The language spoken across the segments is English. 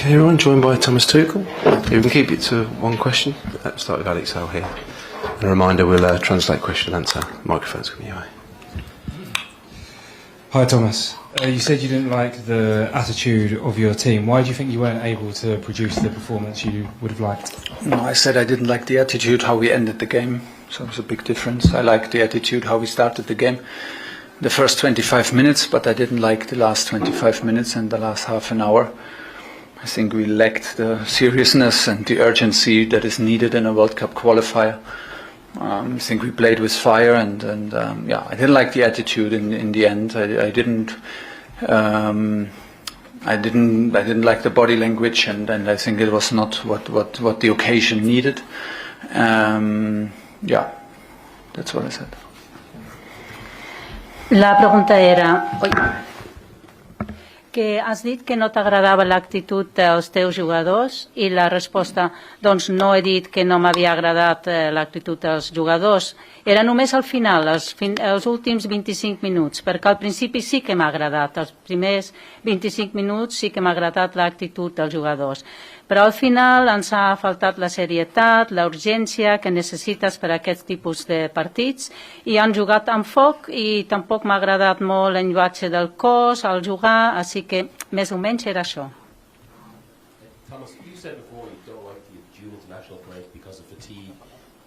Okay, everyone, joined by Thomas Tuchel. We can keep it to one question. Let's start with Alex Hale here. And a reminder, we'll translate question and answer. Microphones coming your way. Hi Thomas, you said you didn't like the attitude of your team. Why do you think you weren't able to produce the performance you would have liked? No, I said I didn't like the attitude, how we ended the game. So it's a big difference. I liked the attitude, how we started the game. The first 25 minutes, but I didn't like the last 25 minutes and the last half an hour. I think we lacked the seriousness and the urgency that is needed in a World Cup qualifier. I think we played with fire, and I didn't like the attitude in the end. I didn't like the body language, and I think it was not what the occasion needed. That's what I said. La pregunta era... que has dit que no t'agradava l'actitud dels teus jugadors i la resposta, doncs no he dit que no m'havia agradat l'actitud dels jugadors, era només al final, els últims 25 minuts, perquè al principi sí que m'ha agradat, els primers 25 minuts sí que m'ha agradat l'actitud dels jugadors, però al final ens ha faltat la serietat, la urgència que necessites per a aquest tipus de partits i han jugat amb foc i tampoc m'ha agradat molt el llenguatge del cos al jugar, així que més o menys era això. Thomas, you said before you don't like the June international break because of fatigue.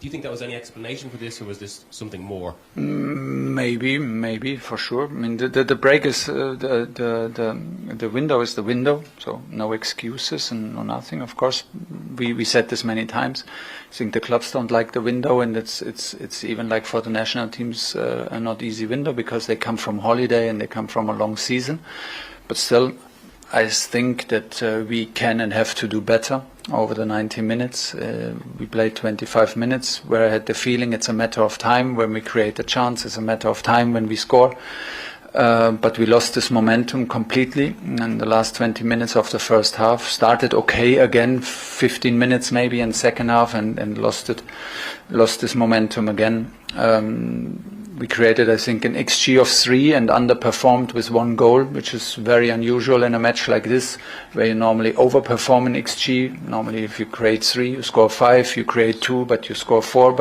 Do you think that was any explanation for this, or was this something more? Maybe for sure. I mean, the break is the window is the window, so no excuses and no nothing. Of course, we said this many times. I think the clubs don't like the window, and it's even like for the national teams a not easy window because they come from holiday and they come from a long season. But still, I think that we can and have to do better over the 90 minutes. We played 25 minutes where I had the feeling it's a matter of time when we create a chance, it's a matter of time when we score. But we lost this momentum completely in the last 20 minutes of the first half. Started okay again, 15 minutes maybe in second half, and lost this momentum again. We created, I think, an XG of 3 and underperformed with 1 goal, which is very unusual in a match like this, where you normally overperform in XG. Normally, if you create 3, you score 5, you create 2, but you score 4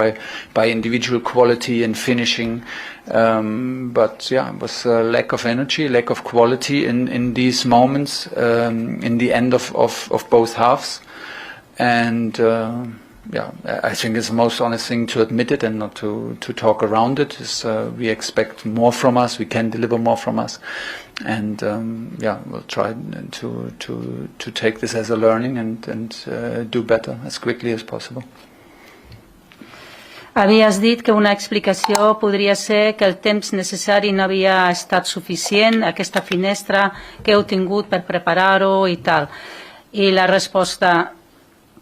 by individual quality and finishing. But yeah, it was a lack of energy, lack of quality in these moments, in the end of both halves. And I think it's the most honest thing to admit it and not to talk around it. We expect more from us. We can deliver more from us, and we'll try to take this as a learning and do better as quickly as possible. Havies dit que una explicació podria ser que el temps necessari no havia estat suficient, aquesta finestra que heu tingut per preparar-ho i tal. I la resposta...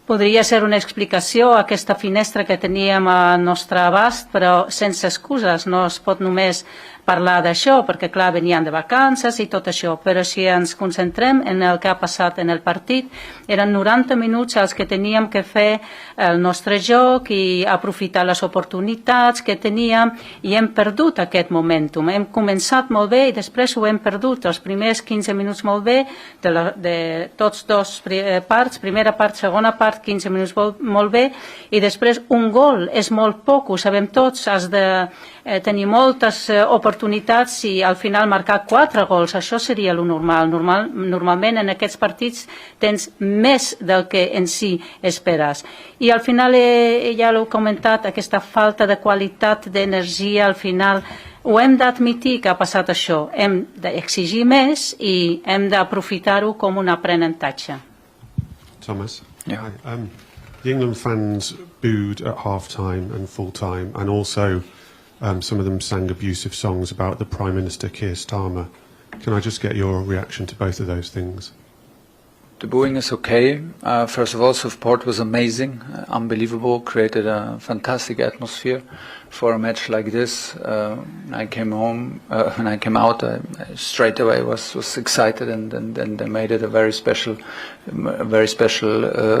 Podria ser una explicació a aquesta finestra que teníem al nostre abast, però sense excuses, no es pot només parlar d'això, perquè clar, venien de vacances i tot això, però si ens concentrem en el que ha passat en el partit, eren 90 minuts els que teníem que fer el nostre joc i aprofitar les oportunitats que teníem i hem perdut aquest momentum. Hem començat molt bé i després ho hem perdut. Els primers 15 minuts molt bé, de tots dos parts, primera part, segona part, 15 minuts molt bé, i després un gol és molt poc, ho sabem tots, has de tenir moltes oportunitats i al final marcar 4 gols, això seria el normal. Normalment en aquests partits tens més del que en si esperes. I al final, ja l'heu comentat, aquesta falta de qualitat d'energia al final, ho hem d'admitir que ha passat això, hem d'exigir més i hem d'aprofitar-ho com un aprenentatge. Thomas? Yeah. The England fans booed at half-time and full-time, and also some of them sang abusive songs about the Prime Minister, Keir Starmer. Can I just get your reaction to both of those things? The booing is okay. First of all, support was amazing, unbelievable, created a fantastic atmosphere for a match like this. I came home, when I came out, I straight away was excited, and they made it a very special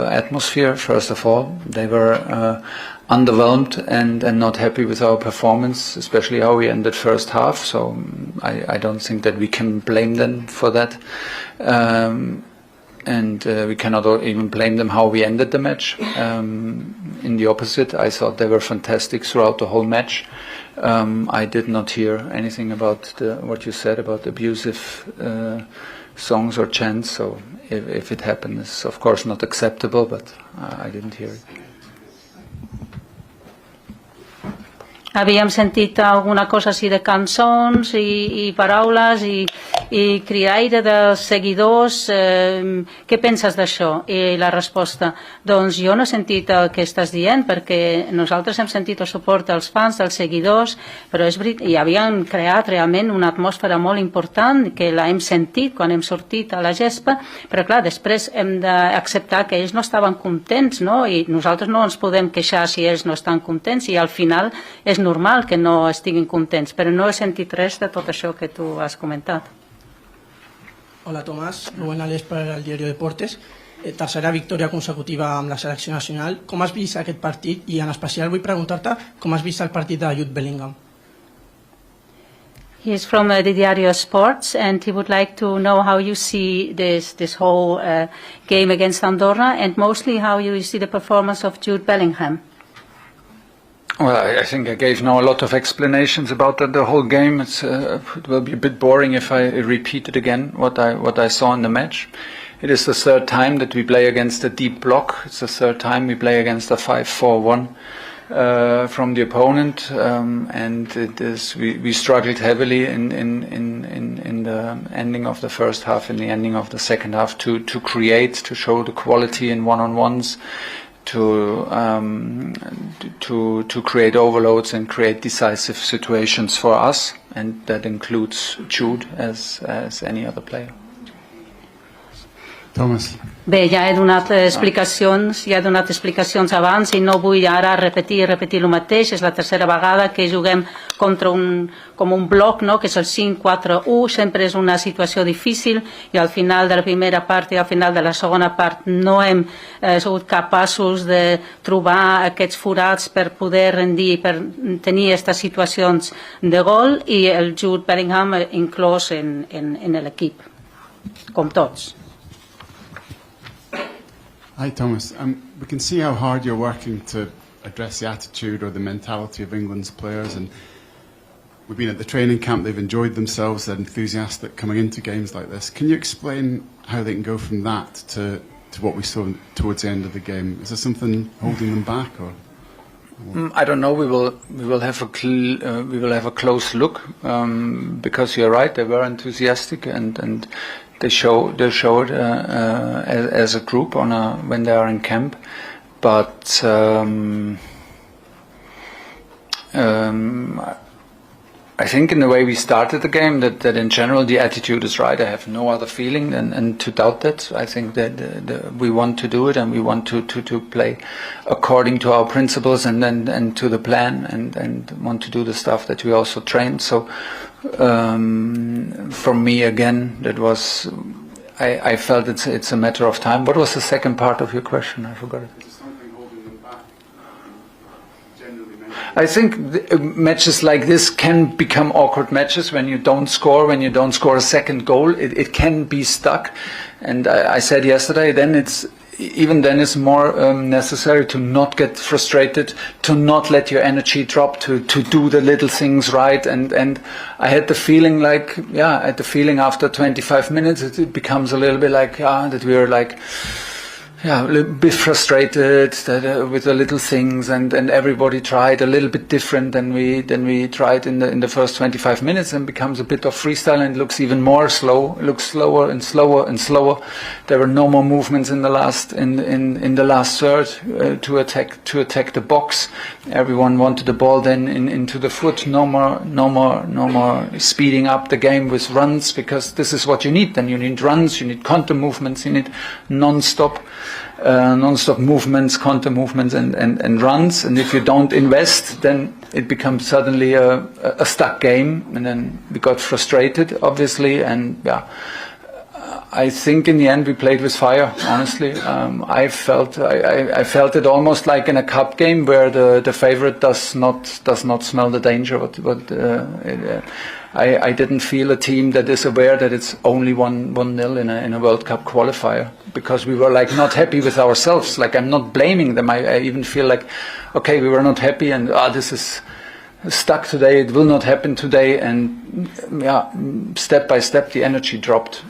atmosphere. First of all, they were underwhelmed and not happy with our performance, especially how we ended first half. So I don't think that we can blame them for that. and we cannot even blame them how we ended the match. In the opposite, I thought they were fantastic throughout the whole match. I did not hear anything about what you said about abusive songs or chants, so if it happened, it's of course not acceptable, but I didn't hear it. Havíem sentit alguna cosa així de cançons i paraules i cridaire dels seguidors. Què penses d'això? I la resposta, doncs jo no he sentit el que estàs dient, perquè nosaltres hem sentit el suport dels fans, dels seguidors, però és veritat, i havien creat realment una atmosfera molt important que la hem sentit quan hem sortit a la gespa, però clar, després hem d'acceptar que ells no estaven contents, no? I nosaltres no ens podem queixar si ells no estan contents, i al final és normal que no estiguin contents, però no he sentit res de tot això que tu has comentat. Hola Tomàs, Rubén Alés per al diari Deportes. Tercera victòria consecutiva amb la selecció nacional. Com has vist aquest partit? I en especial vull preguntar-te com has vist el partit de Jude Bellingham. He is from the diario Sports, and he would like to know how you see this whole game against Andorra, and mostly how you see the performance of Jude Bellingham. Well, I think I gave now a lot of explanations about the whole game. It will be a bit boring if I repeat it again, what I saw in the match. It is the third time that we play against a deep block. It's the third time we play against a 5-4-1 from the opponent, and it is we struggled heavily in the ending of the first half, in the ending of the second half, to create, to show the quality in one-on-ones, to create overloads and create decisive situations for us, and that includes Jude as any other player. Thomas. Bé, ja he donat explicacions abans i no vull ara repetir el mateix. És la tercera vegada que juguem contra com un bloc, no? Que és el 5-4-1, sempre és una situació difícil, i al final de la primera part i al final de la segona part no hem sigut capaços de trobar aquests forats per poder rendir, per tenir aquestes situacions de gol, i el Jude Bellingham inclòs en l'equip, com tots. Hi, Thomas. We can see how hard you're working to address the attitude or the mentality of England's players, and we've been at the training camp, they've enjoyed themselves, they're enthusiastic coming into games like this. Can you explain how they can go from that to what we saw towards the end of the game? Is there something holding them back, or? I don't know. We will have a close look, because you're right. They were enthusiastic, and they show it as a group when they are in camp. But I think in the way we started the game, that in general the attitude is right. I have no other feeling and to doubt that. I think that we want to do it, and we want to play according to our principles and to the plan, and want to do the stuff that we also trained. So for me, again, that was, I felt it's a matter of time. What was the second part of your question? I forgot it. I think matches like this can become awkward matches when you don't score a second goal. It can be stuck, and I said yesterday, then it's more necessary to not get frustrated, to not let your energy drop, to do the little things right. And I had the feeling after 25 minutes it becomes a little bit like that we were like, a little bit frustrated with the little things, and everybody tried a little bit different than we tried in the first 25 minutes, and becomes a bit of freestyle, and looks even more slow. It looks slower and slower and slower. There were no more movements in the last third to attack the box. Everyone wanted the ball then into the foot. No more speeding up the game with runs, because this is what you need. Then you need runs, you need counter movements, you need non-stop movements, counter movements, and runs. And if you don't invest, then it becomes suddenly a stuck game. And then we got frustrated, obviously. And I think in the end we played with fire. Honestly, I felt it almost like in a cup game where the favorite does not smell the danger. I didn't feel a team that is aware that it's only 1-0 in a World Cup qualifier, because we were like not happy with ourselves. Like, I'm not blaming them. I even feel like, okay, we were not happy, and this is stuck today. It will not happen today, and step by step the energy dropped.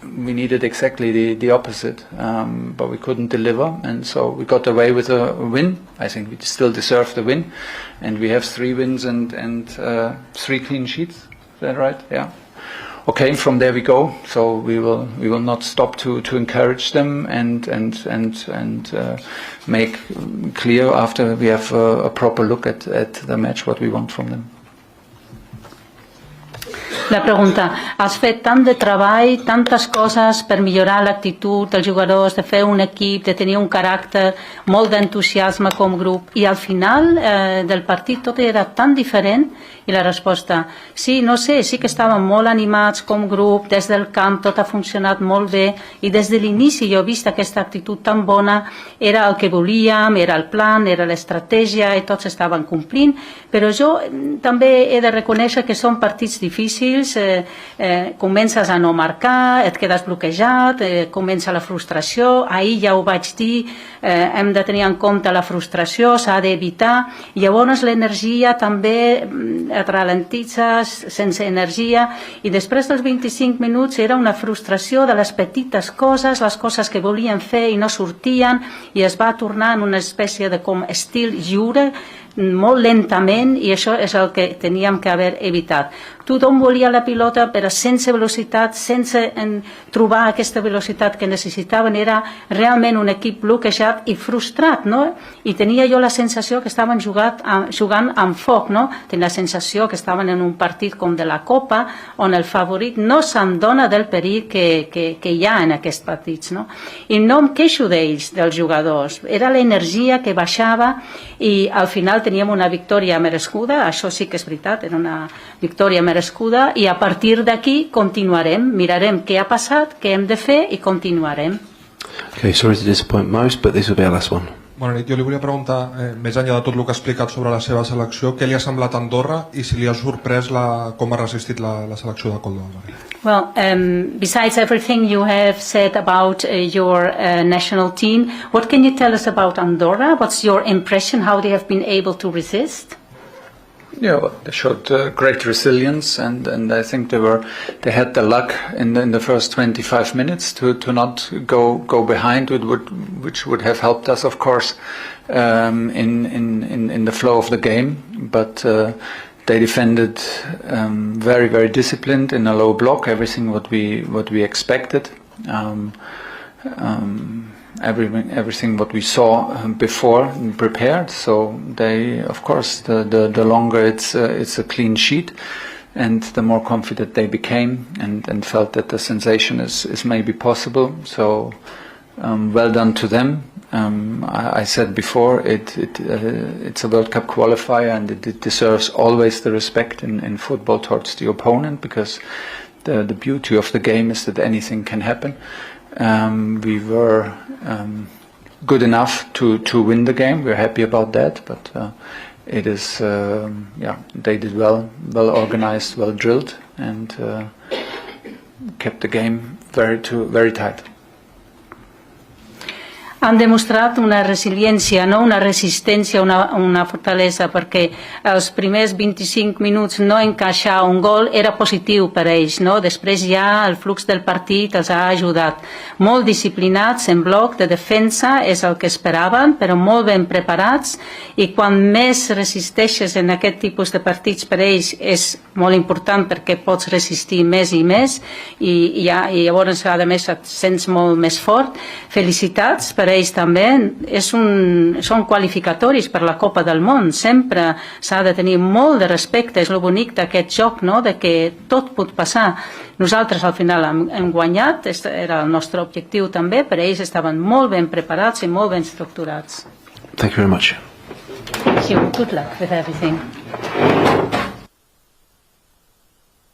We needed exactly the opposite, but we couldn't deliver, and so we got away with a win. I think we still deserve the win, and we have 3 wins and 3 clean sheets. Is that right? Yeah. Okay, from there we go. So we will not stop to encourage them and make clear after we have a proper look at the match what we want from them. La pregunta, has fet tant de treball, tantes coses per millorar l'actitud dels jugadors, de fer un equip, de tenir un caràcter, molt d'entusiasme com grup, i al final del partit tot era tan diferent? I la resposta, sí, no sé, sí que estàvem molt animats com grup, des del camp tot ha funcionat molt bé, i des de l'inici jo he vist aquesta actitud tan bona, era el que volíem, era el plan, era l'estratègia, i tots estaven complint, però jo també he de reconèixer que són partits difícils, comences a no marcar, et quedes bloquejat, comença la frustració, ahir ja ho vaig dir, hem de tenir en compte la frustració, s'ha d'evitar, i llavors l'energia també et ralentitzes, sense energia, i després dels 25 minuts era una frustració de les petites coses, les coses que volien fer i no sortien, i es va tornar en una espècie de com estil lliure, molt lentament, i això és el que teníem que haver evitat. Tothom volia la pilota, però sense velocitat, sense trobar aquesta velocitat que necessitaven. Era realment un equip bloquejat i frustrat, no? I tenia jo la sensació que estaven jugant amb foc, no? Tenia la sensació que estaven en un partit com de la Copa, on el favorit no se'n dona del perill que hi ha en aquests partits, no? I no em queixo d'ells, dels jugadors. Era l'energia que baixava, i al final teníem una victòria merescuda, això sí que és veritat, era una victòria merescuda, i a partir d'aquí continuarem, mirarem què ha passat, què hem de fer, i continuarem. Okay, sorry to disappoint most, but this will be our last one. Bona nit, jo li volia preguntar, més enllà de tot el que ha explicat sobre la seva selecció, què li ha semblat Andorra i si li ha sorprès com ha resistit la selecció de Córdoba? Well, besides everything you have said about your national team, what can you tell us about Andorra? What's your impression, how they have been able to resist? Yeah, well, they showed great resilience, and I think they had the luck in the first 25 minutes to not go behind, which would have helped us, of course, in the flow of the game. But they defended very, very disciplined in a low block, everything what we expected. Everything what we saw before and prepared. So they, of course, the longer it's a clean sheet, and the more confident they became, and felt that the sensation is maybe possible. So well done to them. I said before, it's a World Cup qualifier, and it deserves always the respect in football towards the opponent, because the beauty of the game is that anything can happen. We were good enough to win the game. We're happy about that, but it is they did well organized, well drilled, and kept the game very tight. Han demostrat una resiliència, no una resistència, una fortalesa, perquè els primers 25 minuts no encaixar un gol era positiu per a ells, no? Després ja el flux del partit els ha ajudat. Molt disciplinats en bloc de defensa, és el que esperaven, però molt ben preparats, i quan més resisteixes en aquest tipus de partits per a ells és molt important, perquè pots resistir més i més, i llavors a més et sents molt més fort. Felicitats per ells també, són qualificatoris per la Copa del Món, sempre s'ha de tenir molt de respecte, és el bonic d'aquest joc, no? De que tot pot passar. Nosaltres al final hem guanyat, era el nostre objectiu també, però ells estaven molt ben preparats i molt ben estructurats. Thank you very much. Thank you. Good luck with everything.